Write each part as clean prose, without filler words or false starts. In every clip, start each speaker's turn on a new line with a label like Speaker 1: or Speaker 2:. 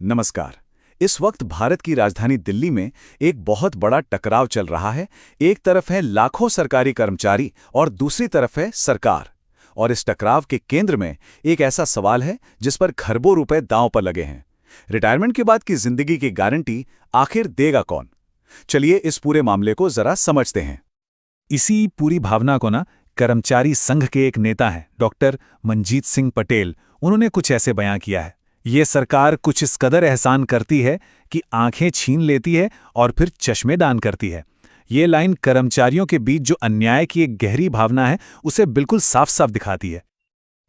Speaker 1: नमस्कार। इस वक्त भारत की राजधानी दिल्ली में एक बहुत बड़ा टकराव चल रहा है। एक तरफ है लाखों सरकारी कर्मचारी और दूसरी तरफ है सरकार। और इस टकराव के केंद्र में एक ऐसा सवाल है जिस पर खरबों रुपए दांव पर लगे हैं। रिटायरमेंट के बाद की जिंदगी की गारंटी आखिर देगा कौन? चलिए इस पूरे मामले को जरा समझते हैं।
Speaker 2: इसी पूरी भावना को ना कर्मचारी संघ के एक नेता हैं डॉक्टर मनजीत सिंह पटेल, उन्होंने कुछ ऐसे बयां किया है। ये सरकार कुछ इस कदर एहसान करती है कि आंखें छीन लेती है और फिर चश्मे दान करती है। ये लाइन कर्मचारियों के बीच जो अन्याय की एक गहरी भावना है उसे बिल्कुल साफ साफ दिखाती है।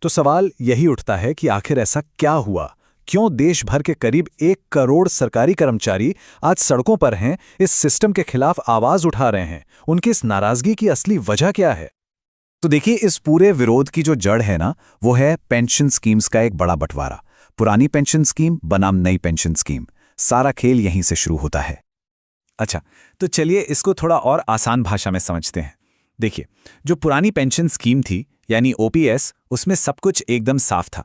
Speaker 2: तो सवाल यही उठता है कि आखिर ऐसा क्या हुआ? क्यों देश भर के करीब 1 करोड़ सरकारी कर्मचारी आज सड़कों पर हैं, इस सिस्टम के खिलाफ आवाज उठा रहे हैं? उनकी इस नाराजगी की असली वजह क्या है? तो देखिए, इस पूरे विरोध की जो जड़ है ना, वो है पेंशन स्कीम्स का एक बड़ा बंटवारा। पुरानी पेंशन स्कीम बनाम नई पेंशन स्कीम, सारा खेल यहीं से शुरू होता है। अच्छा, तो चलिए इसको थोड़ा और आसान भाषा में समझते हैं। देखिए, जो पुरानी पेंशन स्कीम थी यानी ओपीएस, उसमें सब कुछ एकदम साफ था।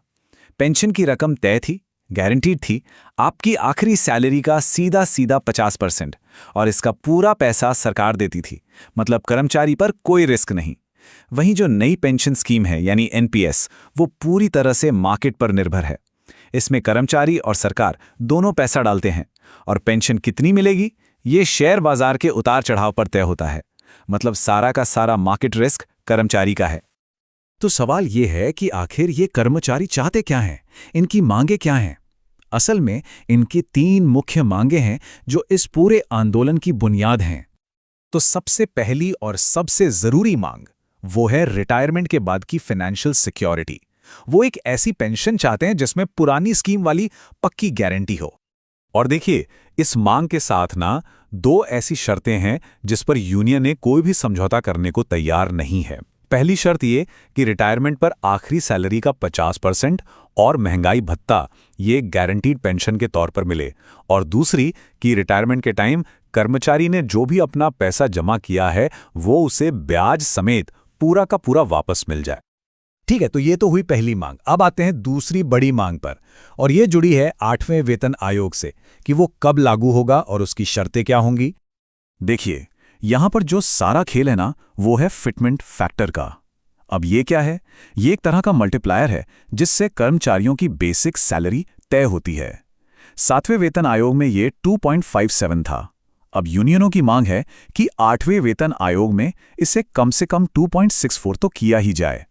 Speaker 2: पेंशन की रकम तय थी, गारंटीड थी, आपकी आखिरी सैलरी का सीधा सीधा 50%, और इसका पूरा पैसा सरकार देती थी। मतलब कर्मचारी पर कोई रिस्क नहीं। वहीं जो नई पेंशन स्कीम है यानी एनपीएस, वो पूरी तरह से मार्केट पर निर्भर है। इसमें कर्मचारी और सरकार दोनों पैसा डालते हैं, और पेंशन कितनी मिलेगी ये शेयर बाजार के उतार चढ़ाव पर तय होता है। मतलब सारा का सारा मार्केट रिस्क कर्मचारी का है। तो सवाल ये है कि आखिर ये कर्मचारी चाहते क्या हैं? इनकी मांगे क्या हैं? असल में इनकी 3 मुख्य मांगे हैं जो इस पूरे आंदोलन की बुनियाद हैं। तो सबसे पहली और सबसे जरूरी मांग वो है रिटायरमेंट के बाद की फाइनेंशियल सिक्योरिटी। वो एक ऐसी पेंशन चाहते हैं जिसमें पुरानी स्कीम वाली पक्की गारंटी हो।
Speaker 1: और देखिए, इस मांग के साथ ना 2 ऐसी शर्तें हैं जिस पर यूनियन ने कोई भी समझौता करने को तैयार नहीं है। पहली शर्त ये कि रिटायरमेंट पर आखिरी सैलरी का 50% और महंगाई भत्ता ये गारंटीड पेंशन के तौर पर मिले। और दूसरी कि रिटायरमेंट के टाइम कर्मचारी ने जो भी अपना पैसा जमा किया है वो उसे ब्याज समेत पूरा का पूरा वापस मिल जाए।
Speaker 2: ठीक है, तो ये तो हुई पहली मांग। अब आते हैं दूसरी बड़ी मांग पर, और ये जुड़ी है 8वें वेतन आयोग से कि वो कब लागू होगा और उसकी शर्तें क्या होंगी।
Speaker 1: देखिए, यहां पर जो सारा खेल है ना, वो है फिटमेंट फैक्टर का। अब ये क्या है? ये एक तरह का मल्टीप्लायर है जिससे कर्मचारियों की बेसिक सैलरी तय होती है। 7वें वेतन आयोग में ये 2.57 था। अब यूनियनों की मांग है कि 8वें वेतन आयोग में इसे कम से कम 2.64 तो किया ही जाए।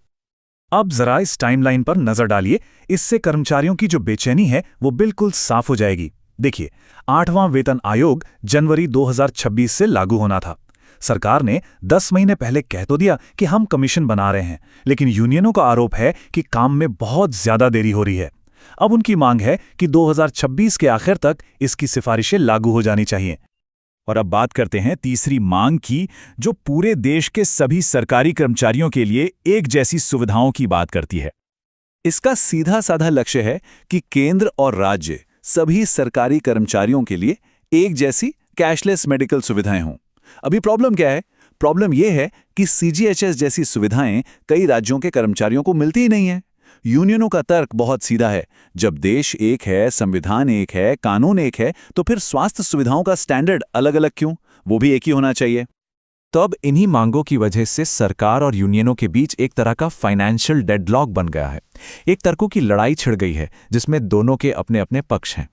Speaker 1: अब जरा इस टाइमलाइन पर नजर डालिए, इससे कर्मचारियों की जो बेचैनी है वो बिल्कुल साफ हो जाएगी। देखिए, 8वां वेतन आयोग जनवरी 2026 से लागू होना था। सरकार ने 10 महीने पहले कह तो दिया कि हम कमीशन बना रहे हैं, लेकिन यूनियनों का आरोप है कि काम में बहुत ज्यादा देरी हो रही है। अब उनकी मांग है कि 2026 के आखिर तक इसकी सिफारिशें लागू हो जानी चाहिए। और अब बात करते हैं तीसरी मांग की, जो पूरे देश के सभी सरकारी कर्मचारियों के लिए एक जैसी सुविधाओं की बात करती है। इसका सीधा साधा लक्ष्य है कि केंद्र और राज्य सभी सरकारी कर्मचारियों के लिए एक जैसी कैशलेस मेडिकल सुविधाएं हों। अभी प्रॉब्लम क्या है? प्रॉब्लम यह है कि सीजीएचएस जैसी सुविधाएं कई राज्यों के कर्मचारियों को मिलती ही नहीं है। यूनियनों का तर्क बहुत सीधा है, जब देश एक है, संविधान एक है, कानून एक है, तो फिर स्वास्थ्य सुविधाओं का स्टैंडर्ड अलग अलग क्यों? वो भी एक ही होना चाहिए। तो अब इन्हीं मांगों की वजह से सरकार और यूनियनों के बीच एक तरह का फाइनेंशियल डेडलॉक बन गया है। एक तर्कों की लड़ाई छिड़ गई है जिसमें दोनों के अपने अपने पक्ष हैं।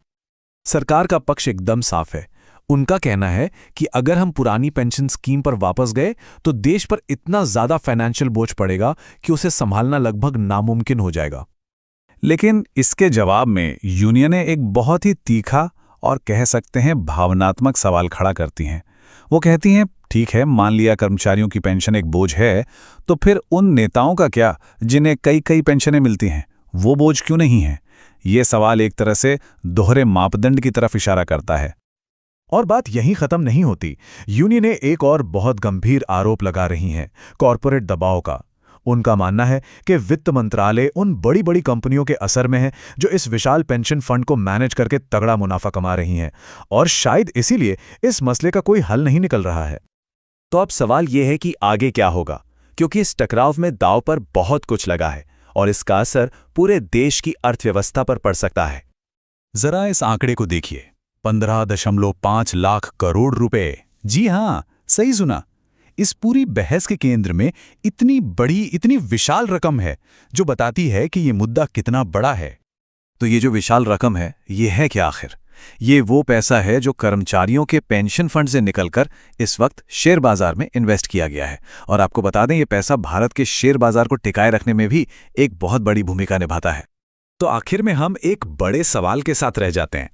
Speaker 1: सरकार का पक्ष एकदम साफ है। उनका कहना है कि अगर हम पुरानी पेंशन स्कीम पर वापस गए तो देश पर इतना ज्यादा फाइनेंशियल बोझ पड़ेगा कि उसे संभालना लगभग नामुमकिन हो जाएगा। लेकिन इसके जवाब में यूनियनें एक बहुत ही तीखा और कह सकते हैं भावनात्मक सवाल खड़ा करती हैं। वो कहती हैं, ठीक है, मान लिया कर्मचारियों की पेंशन एक बोझ है, तो फिर उन नेताओं का क्या जिन्हें कई कई पेंशनें मिलती हैं? वो बोझ क्यों नहीं है? ये सवाल एक तरह से दोहरे मापदंड की तरफ इशारा करता है। और बात यहीं खत्म नहीं होती। यूनियनें एक और बहुत गंभीर आरोप लगा रही हैं, कॉरपोरेट दबाव का। उनका मानना है कि वित्त मंत्रालय उन बड़ी बड़ी कंपनियों के असर में है जो इस विशाल पेंशन फंड को मैनेज करके तगड़ा मुनाफा कमा रही हैं, और शायद इसीलिए इस मसले का कोई हल नहीं निकल रहा है। तो अब सवाल यह है कि आगे क्या होगा, क्योंकि इस टकराव में दांव पर बहुत कुछ लगा है और इसका असर पूरे देश की अर्थव्यवस्था पर पड़ सकता है।
Speaker 2: जरा इस आंकड़े को देखिए, 15.5 लाख करोड़ रुपए। जी हाँ, सही सुना। इस पूरी बहस के केंद्र में इतनी बड़ी, इतनी विशाल रकम है, जो बताती है कि ये मुद्दा कितना बड़ा है।
Speaker 1: तो ये जो विशाल रकम है, ये है क्या आखिर? ये वो पैसा है जो कर्मचारियों के पेंशन फंड से निकलकर इस वक्त शेयर बाजार में इन्वेस्ट किया गया है। और आपको बता दें, ये पैसा भारत के शेयर बाजार को टिकाए रखने में भी एक बहुत बड़ी भूमिका निभाता है।
Speaker 2: तो आखिर में हम एक बड़े सवाल के साथ रह जाते हैं।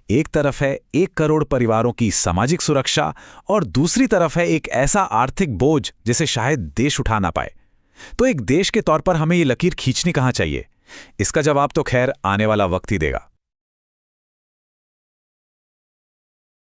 Speaker 2: एक तरफ है 1 करोड़ परिवारों की सामाजिक सुरक्षा, और दूसरी तरफ है एक ऐसा आर्थिक बोझ जिसे शायद देश उठा ना पाए। तो एक देश के तौर पर हमें ये लकीर खींचनी कहाँ चाहिए? इसका जवाब तो खैर आने वाला वक्त ही देगा।